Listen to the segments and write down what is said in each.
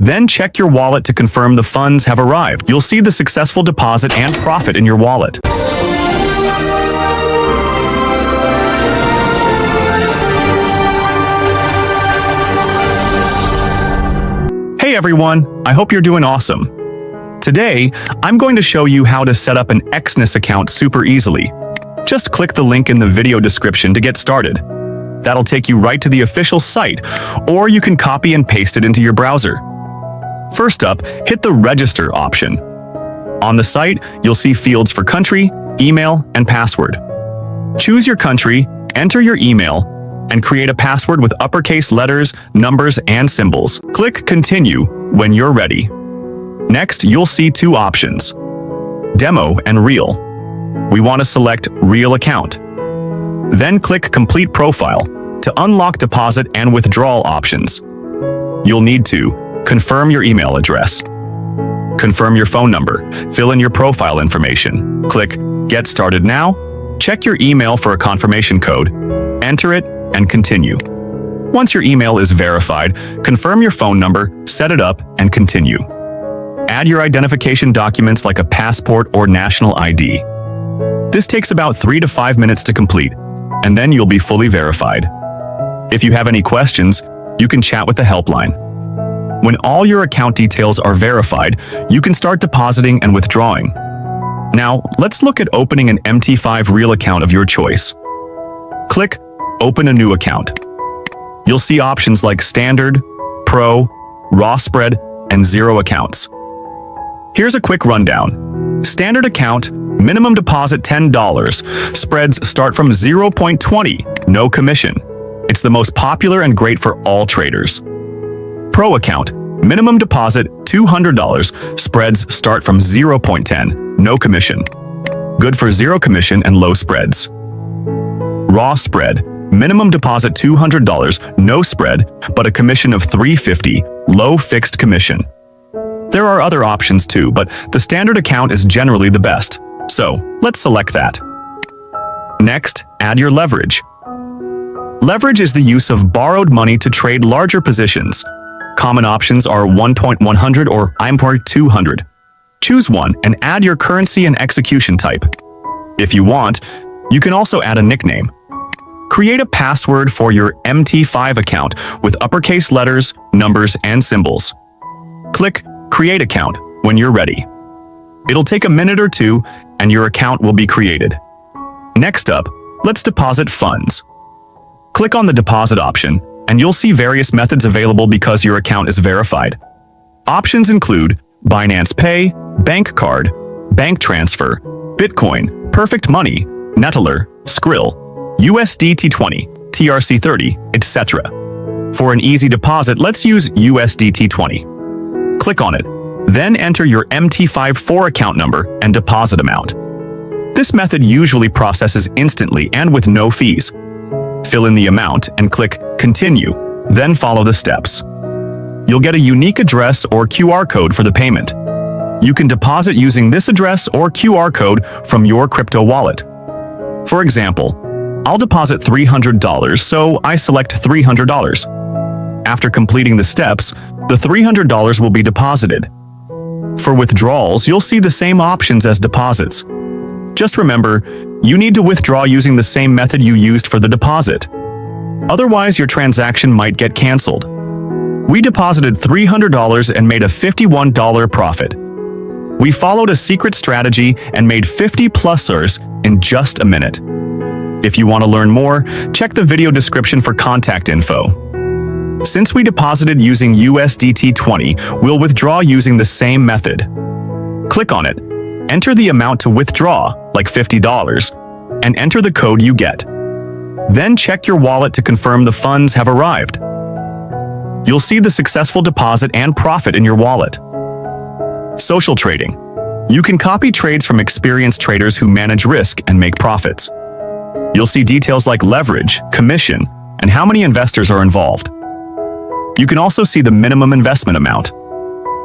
Then check your wallet to confirm the funds have arrived. You'll see the successful deposit and profit in your wallet. Hey everyone, I hope you're doing awesome. Today, I'm going to show you how to set up an Exness account super easily. Just click the link in the video description to get started. That'll take you right to the official site, or you can copy and paste it into your browser. First up, hit the Register option. On the site, you'll see fields for country, email, and password. Choose your country, enter your email, and create a password with uppercase letters, numbers, and symbols. Click Continue when you're ready. Next, you'll see two options: Demo and Real. We want to select Real Account. Then click Complete Profile to unlock deposit and withdrawal options. You'll need to confirm your email address, confirm your phone number, fill in your profile information. Click Get Started Now, check your email for a confirmation code, enter it, and continue. Once your email is verified, confirm your phone number, set it up, and continue. Add your identification documents like a passport or national ID. This takes about 3 to 5 minutes to complete, and then you'll be fully verified. If you have any questions, you can chat with the helpline. When all your account details are verified, you can start depositing and withdrawing. Now, let's look at opening an Mt4 Real account of your choice. Click Open a new account. You'll see options like Standard, Pro, Raw Spread, and Zero accounts. Here's a quick rundown. Standard account, minimum deposit $10. Spreads start from 0.20, no commission. It's the most popular and great for all traders. Pro account, minimum deposit $200. Spreads start from 0.10, no commission. Good for zero commission and low spreads. Raw spread, minimum deposit $200, no spread, but a commission of $350, low fixed commission. There are other options too, but the standard account is generally the best. So, let's select that. Next, add your leverage. Leverage is the use of borrowed money to trade larger positions. Common options are 1.100 or 200. Choose one and add your currency and execution type. If you want, you can also add a nickname. Create a password for your Mt4 account with uppercase letters, numbers, and symbols. Click Create Account when you're ready. It'll take a minute or two, and your account will be created. Next up, let's deposit funds. Click on the Deposit option, and you'll see various methods available because your account is verified. Options include Binance Pay, Bank Card, Bank Transfer, Bitcoin, Perfect Money, Neteller, Skrill, USDT20, TRC30, etc. For an easy deposit, let's use USDT20. Click on it, then enter your Mt4 account number and deposit amount. This method usually processes instantly and with no fees. Fill in the amount and click Continue, then follow the steps. You'll get a unique address or QR code for the payment. You can deposit using this address or QR code from your crypto wallet. For example, I'll deposit $300, so I select $300. After completing the steps, the $300 will be deposited. For withdrawals, you'll see the same options as deposits. Just remember, you need to withdraw using the same method you used for the deposit. Otherwise, your transaction might get canceled. We deposited $300 and made a $51 profit. We followed a secret strategy and made 50+ers in just a minute. If you want to learn more, check the video description for contact info. Since we deposited using USDT20, we'll withdraw using the same method. Click on it, enter the amount to withdraw, like $50, and enter the code you get. Then check your wallet to confirm the funds have arrived. You'll see the successful deposit and profit in your wallet. Social trading. You can copy trades from experienced traders who manage risk and make profits. You'll see details like leverage, commission, and how many investors are involved. You can also see the minimum investment amount.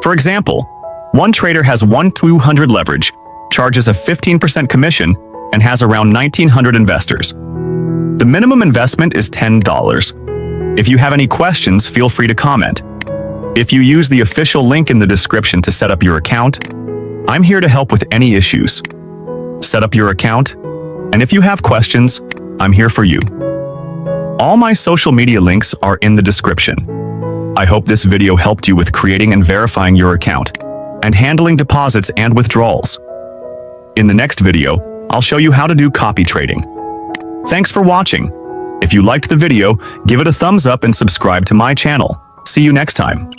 For example, one trader has 1-200 leverage, charges a 15% commission, and has around 1,900 investors. The minimum investment is $10. If you have any questions, feel free to comment. If you use the official link in the description to set up your account, I'm here to help with any issues. Set up your account, and if you have questions, I'm here for you. All my social media links are in the description. I hope this video helped you with creating and verifying your account, and handling deposits and withdrawals. In the next video, I'll show you how to do copy trading. Thanks for watching. If you liked the video, give it a thumbs up and subscribe to my channel. See you next time.